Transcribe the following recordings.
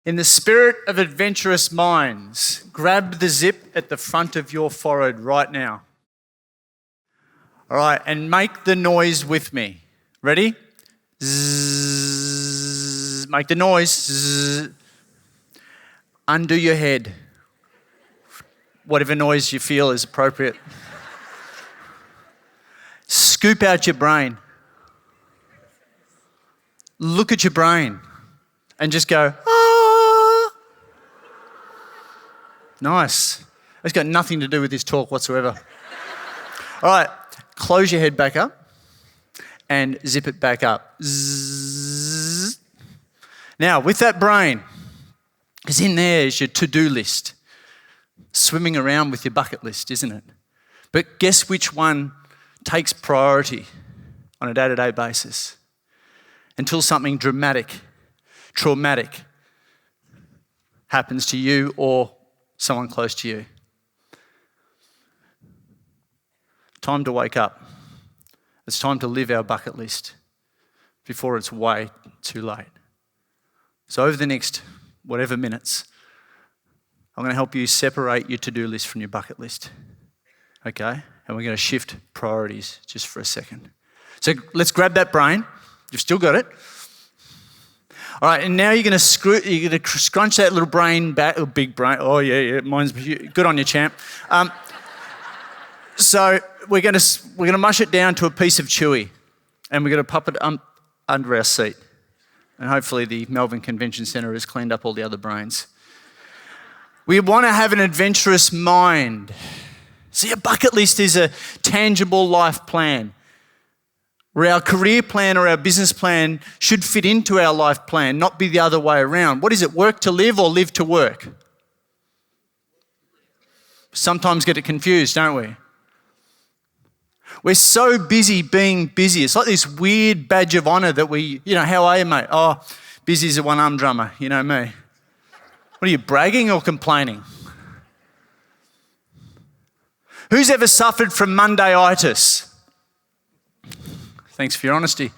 In the spirit of adventurous minds, grab the zip at the front of your forehead right now. All right, and make the noise with me. Ready? Zzz, make the noise. Zzz. Undo your head. Whatever noise you feel is appropriate. Scoop out your brain. Look at your brain and just go, ah. Nice. It's got nothing to do with this talk whatsoever. All right, close your head back up and zip it back up. Zzz. Now, with that brain, because in there is your to-do list. Swimming around with your bucket list, isn't it? But guess which one takes priority on a day-to-day basis? Until something dramatic, traumatic happens to you or someone close to you. Time to wake up. It's time to live our bucket list before it's way too late. So over the next whatever minutes, I'm going to help you separate your to-do list from your bucket list. Okay? And we're going to shift priorities just for a second. So let's grab that brain. You've still got it. All right, and now you're going to scrunch that little brain back, big brain. Oh yeah, mine's good on you, champ. So we're going to mush it down to a piece of chewy, and we're going to pop it under our seat, and hopefully the Melbourne Convention Centre has cleaned up all the other brains. We want to have an adventurous mind. See, a bucket list is a tangible life plan, where our career plan or our business plan should fit into our life plan, not be the other way around. What is it, work to live or live to work? Sometimes get it confused, don't we? We're so busy being busy. It's like this weird badge of honour that we, how are you, mate? Oh, busy as a one-arm drummer, you know me. What are you, bragging or complaining? Who's ever suffered from Monday-itis? Thanks for your honesty.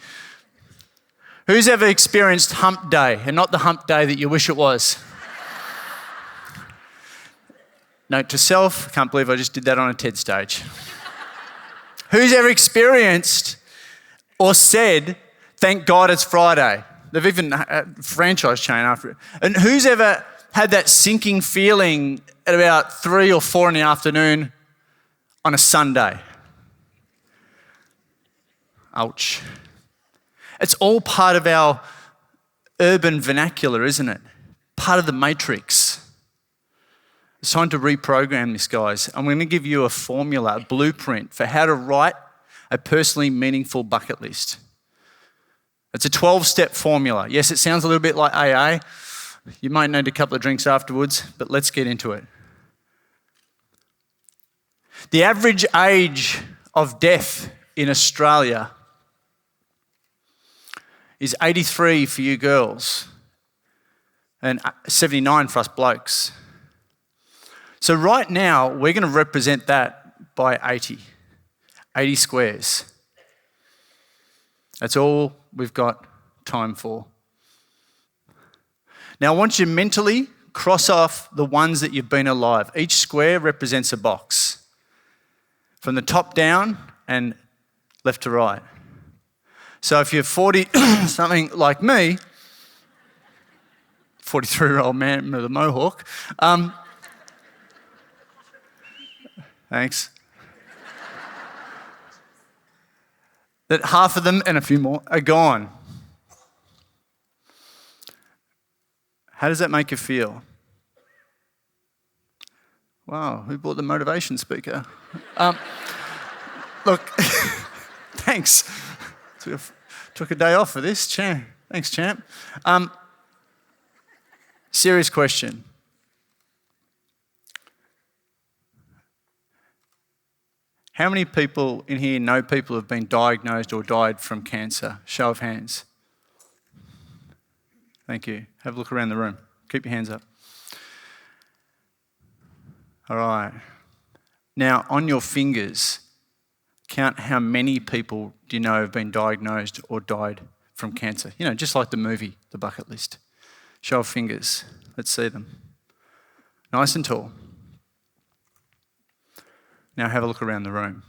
Who's ever experienced hump day and not the hump day that you wish it was? Note to self, can't believe I just did that on a TED stage. Who's ever experienced or said, thank God it's Friday? They've even a franchise chain after it. And who's ever had that sinking feeling at about 3 or 4 in the afternoon on a Sunday? Ouch. It's all part of our urban vernacular, isn't it? Part of the matrix. It's time to reprogram this, guys. I'm going to give you a formula, a blueprint for how to write a personally meaningful bucket list. It's a 12-step formula. Yes, it sounds a little bit like AA. You might need a couple of drinks afterwards, but let's get into it. The average age of death in Australia is 83 for you girls and 79 for us blokes. So right now, we're going to represent that by 80 squares. That's all we've got time for. Now, I want you to mentally cross off the ones that you've been alive. Each square represents a box, from the top down and left to right. So if you're 40, something like me, 43-year-old man with a mohawk, thanks. That half of them and a few more are gone. How does that make you feel? Wow, who bought the motivation speaker? Look, thanks. Took a day off for this, champ. Thanks, champ. Serious question. How many people in here know people who have been diagnosed or died from cancer? Show of hands. Thank you. Have a look around the room. Keep your hands up. All right. Now, on your fingers, count how many people do you know have been diagnosed or died from cancer? Just like the movie, The Bucket List. Show of fingers. Let's see them. Nice and tall. Now have a look around the room.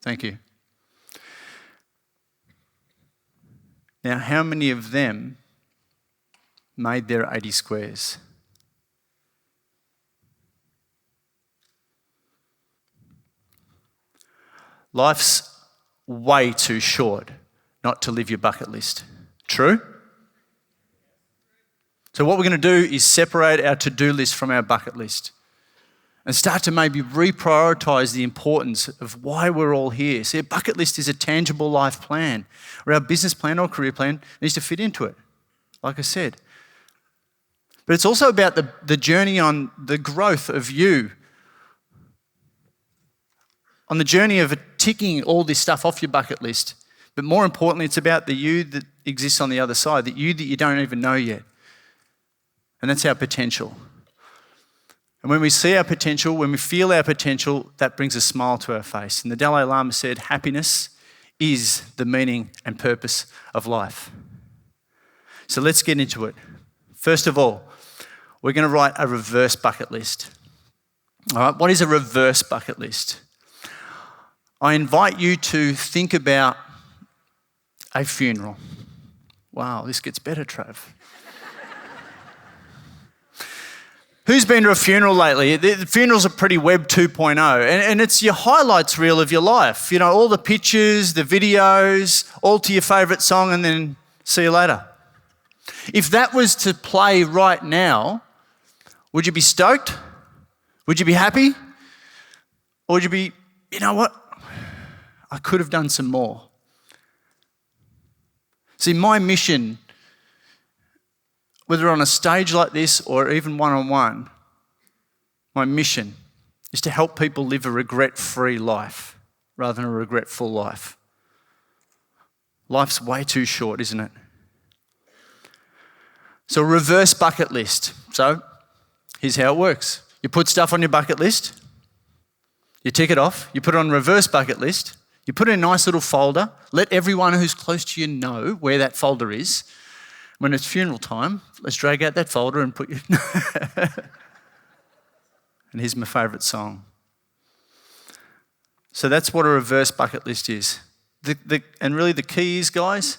Thank you. Now, how many of them made their 80 squares? Life's way too short not to live your bucket list. True? So what we're going to do is separate our to-do list from our bucket list and start to maybe reprioritise the importance of why we're all here. See, a bucket list is a tangible life plan, or our business plan or career plan needs to fit into it, like I said. But it's also about the journey on the growth of you, on the journey of ticking all this stuff off your bucket list. But more importantly, it's about the you that exists on the other side, the you that you don't even know yet. And that's our potential. And when we see our potential, when we feel our potential, that brings a smile to our face. And the Dalai Lama said, happiness is the meaning and purpose of life. So let's get into it. First of all, we're going to write a reverse bucket list. All right, what is a reverse bucket list? I invite you to think about a funeral. Wow, this gets better, Trav. Who's been to a funeral lately? The funerals are pretty Web 2.0, and it's your highlights reel of your life. You know, all the pictures, the videos, all to your favourite song, and then see you later. If that was to play right now, would you be stoked? Would you be happy? Or would you be, you know what? I could have done some more. See, my mission, whether on a stage like this or even one-on-one, my mission is to help people live a regret-free life rather than a regretful life. Life's way too short, isn't it? So reverse bucket list. So here's how it works. You put stuff on your bucket list, you tick it off, you put it on reverse bucket list, you put it in a nice little folder, let everyone who's close to you know where that folder is. When it's funeral time, let's drag out that folder and put you... And here's my favourite song. So that's what a reverse bucket list is. And really the key is, guys,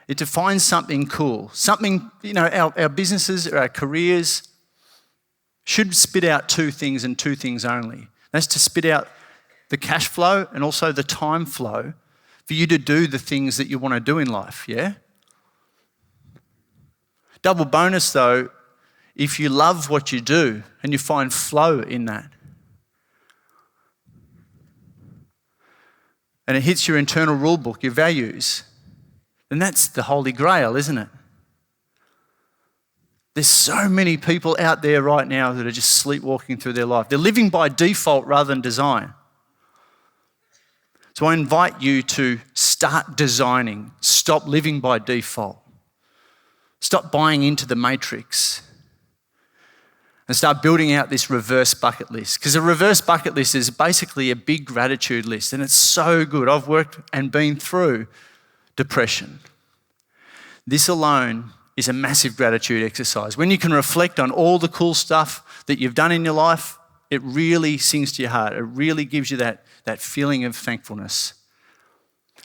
is to find something cool. Something, you know, our businesses or our careers should spit out two things and two things only. That's to spit out the cash flow and also the time flow for you to do the things that you want to do in life, yeah? Double bonus though, if you love what you do and you find flow in that. And it hits your internal rule book, your values, then that's the holy grail, isn't it? There's so many people out there right now that are just sleepwalking through their life. They're living by default rather than design. So I invite you to start designing. Stop living by default. Stop buying into the matrix and start building out this reverse bucket list. Because a reverse bucket list is basically a big gratitude list, and it's so good. I've worked and been through depression. This alone is a massive gratitude exercise. When you can reflect on all the cool stuff that you've done in your life, it really sings to your heart. It really gives you that feeling of thankfulness.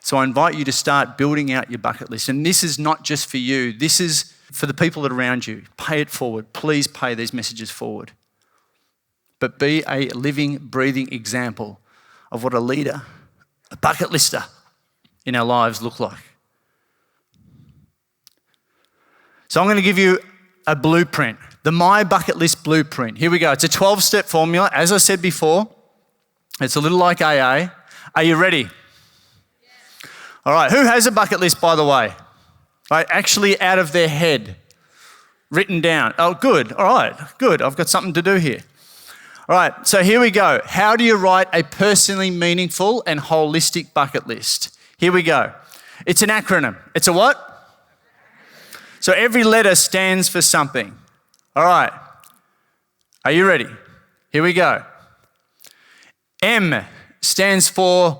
So I invite you to start building out your bucket list. And this is not just for you. This is for the people that are around you. Pay it forward. Please pay these messages forward. But be a living, breathing example of what a leader, a bucket lister in our lives look like. So I'm going to give you a blueprint, the My Bucket List blueprint. Here we go. It's a 12-step formula. As I said before, it's a little like AA. Are you ready? All right, who has a bucket list, by the way? Right, actually out of their head, written down. Oh, good, all right, good. I've got something to do here. All right, so here we go. How do you write a personally meaningful and holistic bucket list? Here we go. It's an acronym. It's a what? So every letter stands for something. All right, are you ready? Here we go. M stands for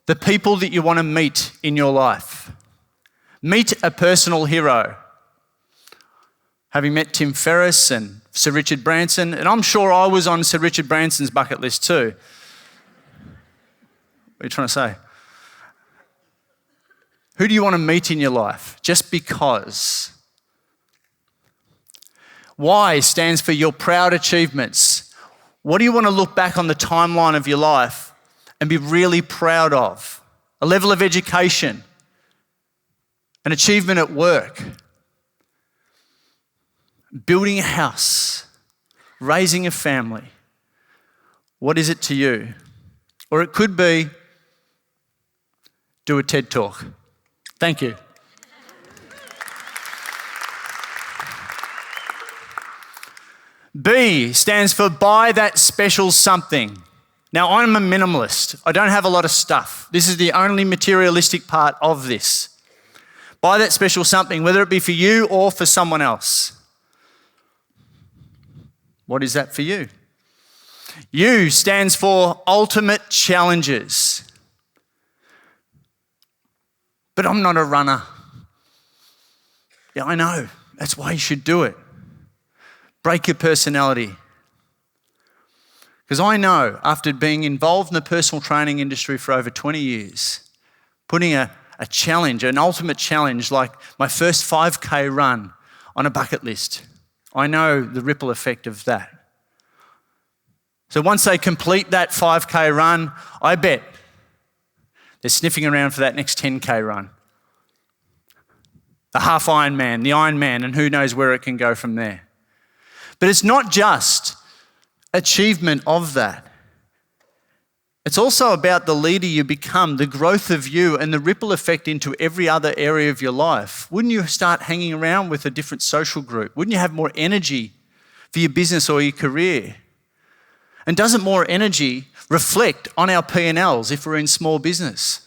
the people that you want to meet in your life. Meet a personal hero. Having met Tim Ferriss and Sir Richard Branson, and I'm sure I was on Sir Richard Branson's bucket list too. What are you trying to say? Who do you want to meet in your life? Just because. Y stands for your proud achievements. What do you want to look back on the timeline of your life and be really proud of? A level of education, an achievement at work, building a house, raising a family. What is it to you? Or it could be do a TED Talk. Thank you. B stands for buy that special something. Now, I'm a minimalist. I don't have a lot of stuff. This is the only materialistic part of this. Buy that special something, whether it be for you or for someone else. What is that for you? U stands for ultimate challenges. But I'm not a runner. Yeah, I know. That's why you should do it. Break your personality. Because I know, after being involved in the personal training industry for over 20 years, putting a challenge, an ultimate challenge like my first 5K run on a bucket list, I know the ripple effect of that. So once they complete that 5K run, I bet they're sniffing around for that next 10K run. The half Ironman, the Ironman, and who knows where it can go from there. But it's not just achievement of that. It's also about the leader you become, the growth of you and the ripple effect into every other area of your life. Wouldn't you start hanging around with a different social group? Wouldn't you have more energy for your business or your career? And doesn't more energy reflect on our P&Ls if we're in small business?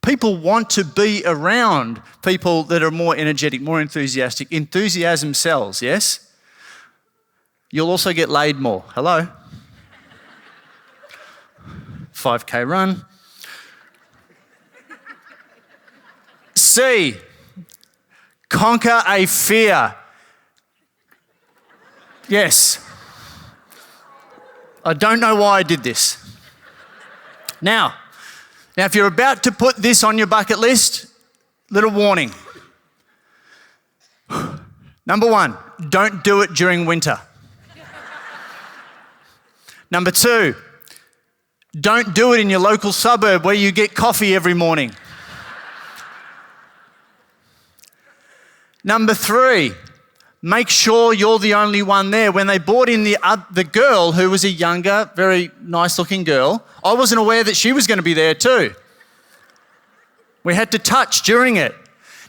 People want to be around people that are more energetic, more enthusiastic. Enthusiasm sells, yes? You'll also get laid more. Hello? 5K run. C, conquer a fear. Yes. I don't know why I did this. Now, if you're about to put this on your bucket list, little warning. Number 1, don't do it during winter. Number 2, don't do it in your local suburb where you get coffee every morning. Number 3, make sure you're the only one there. When they brought in the girl who was a younger, very nice-looking girl, I wasn't aware that she was going to be there too. We had to touch during it.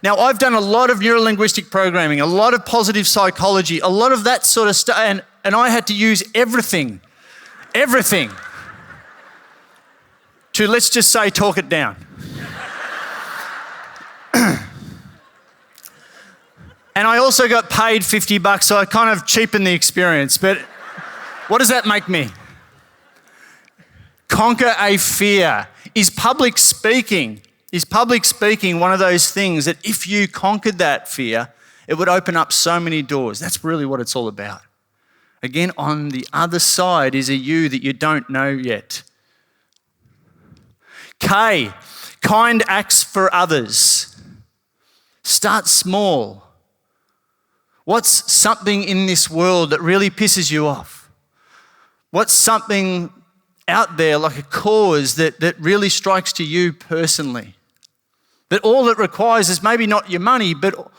Now, I've done a lot of neuro-linguistic programming, a lot of positive psychology, a lot of that sort of stuff, and I had to use everything, to, let's just say, talk it down. And I also got paid $50, so I kind of cheapened the experience. But what does that make me? Conquer a fear. Is public speaking one of those things that if you conquered that fear, it would open up so many doors? That's really what it's all about. Again, on the other side is a you that you don't know yet. K, kind acts for others. Start small. What's something in this world that really pisses you off? What's something out there, like a cause that really strikes to you personally? That all it requires is maybe not your money, but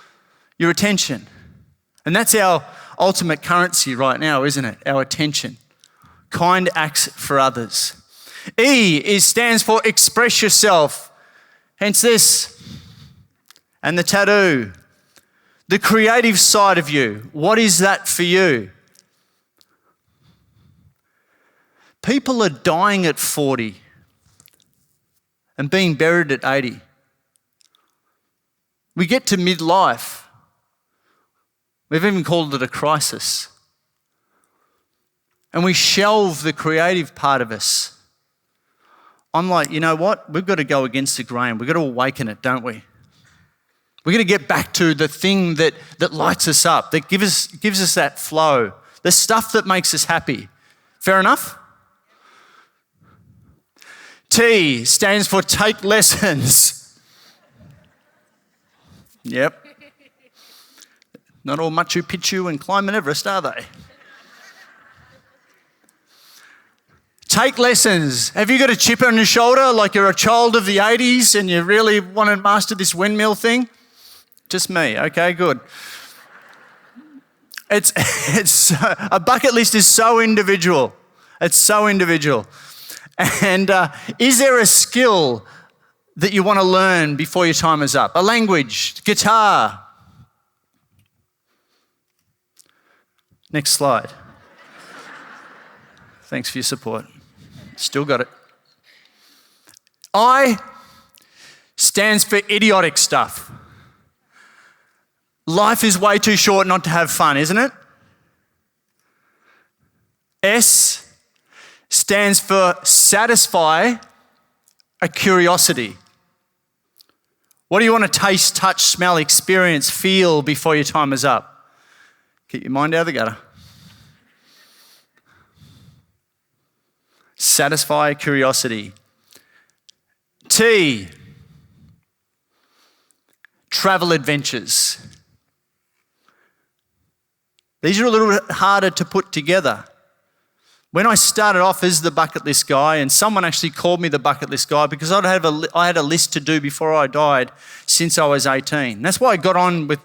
your attention. And that's our ultimate currency right now, isn't it? Our attention. Kind acts for others. E stands for express yourself. Hence this. And the tattoo. The creative side of you. What is that for you? People are dying at 40 and being buried at 80. We get to midlife. We've even called it a crisis. And we shelve the creative part of us. I'm like, you know what? We've got to go against the grain. We've got to awaken it, don't we? We've got to get back to the thing that lights us up, that gives us that flow, the stuff that makes us happy. Fair enough? T stands for take lessons. Yep. Not all Machu Picchu and climbing Everest, are they? Take lessons. Have you got a chip on your shoulder like you're a child of the 80s and you really want to master this windmill thing? Just me. Okay, good. It's a bucket list is so individual. It's so individual. And is there a skill that you want to learn before your time is up? A language, guitar. Next slide. Thanks for your support. Still got it. I stands for idiotic stuff. Life is way too short not to have fun, isn't it? S stands for satisfy a curiosity. What do you want to taste, touch, smell, experience, feel before your time is up? Keep your mind out of the gutter. Satisfy curiosity. T, travel adventures. These are a little bit harder to put together. When I started off as the bucket list guy, and someone actually called me the bucket list guy because I had a list to do before I died since I was 18. That's why I got on with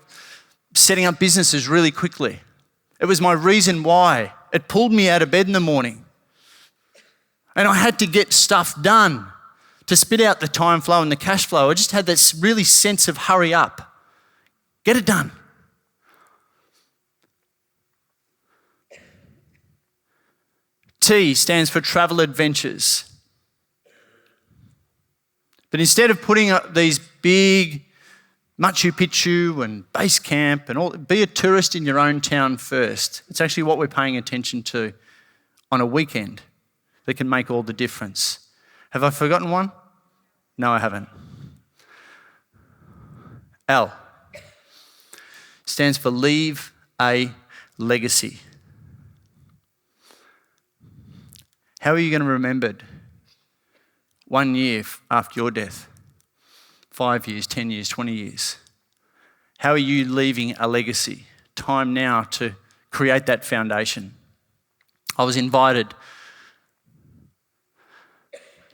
setting up businesses really quickly. It was my reason why. It pulled me out of bed in the morning. And I had to get stuff done to spit out the time flow and the cash flow. I just had this really sense of hurry up. Get it done. T stands for travel adventures. But instead of putting up these big Machu Picchu and base camp and all, be a tourist in your own town first. It's actually what we're paying attention to on a weekend that can make all the difference. Have I forgotten one? No, I haven't. L stands for leave a legacy. How are you going to be remembered 1 year after your death? 5 years, 10 years, 20 years? How are you leaving a legacy? Time now to create that foundation. I was invited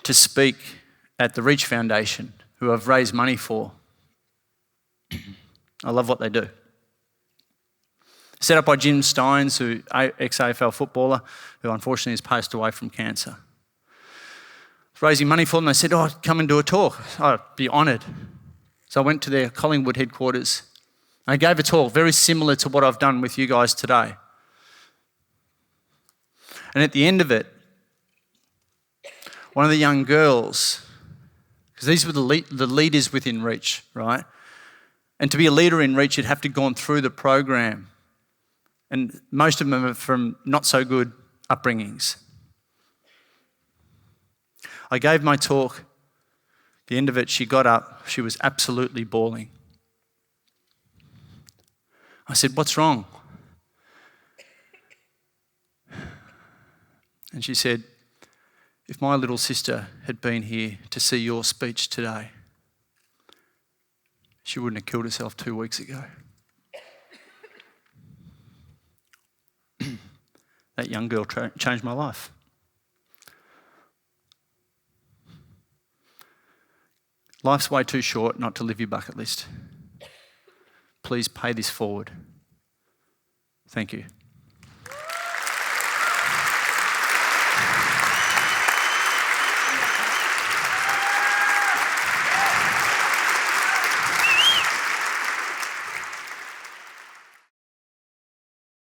to speak at the Reach Foundation, who I've raised money for. I love what they do. Set up by Jim Steins, who ex-AFL footballer, who unfortunately has passed away from cancer. Raising money for them, they said, come and do a talk. I'd be honoured. So I went to their Collingwood headquarters. I gave a talk very similar to what I've done with you guys today. And at the end of it, one of the young girls, because these were the leaders within Reach, right? And to be a leader in Reach, you'd have to have gone through the program. And most of them are from not so good upbringings. I gave my talk. At the end of it, she got up. She was absolutely bawling. I said, "What's wrong?" And she said, "If my little sister had been here to see your speech today, she wouldn't have killed herself 2 weeks ago." That young girl changed my life. Life's way too short not to live your bucket list. Please pay this forward. Thank you.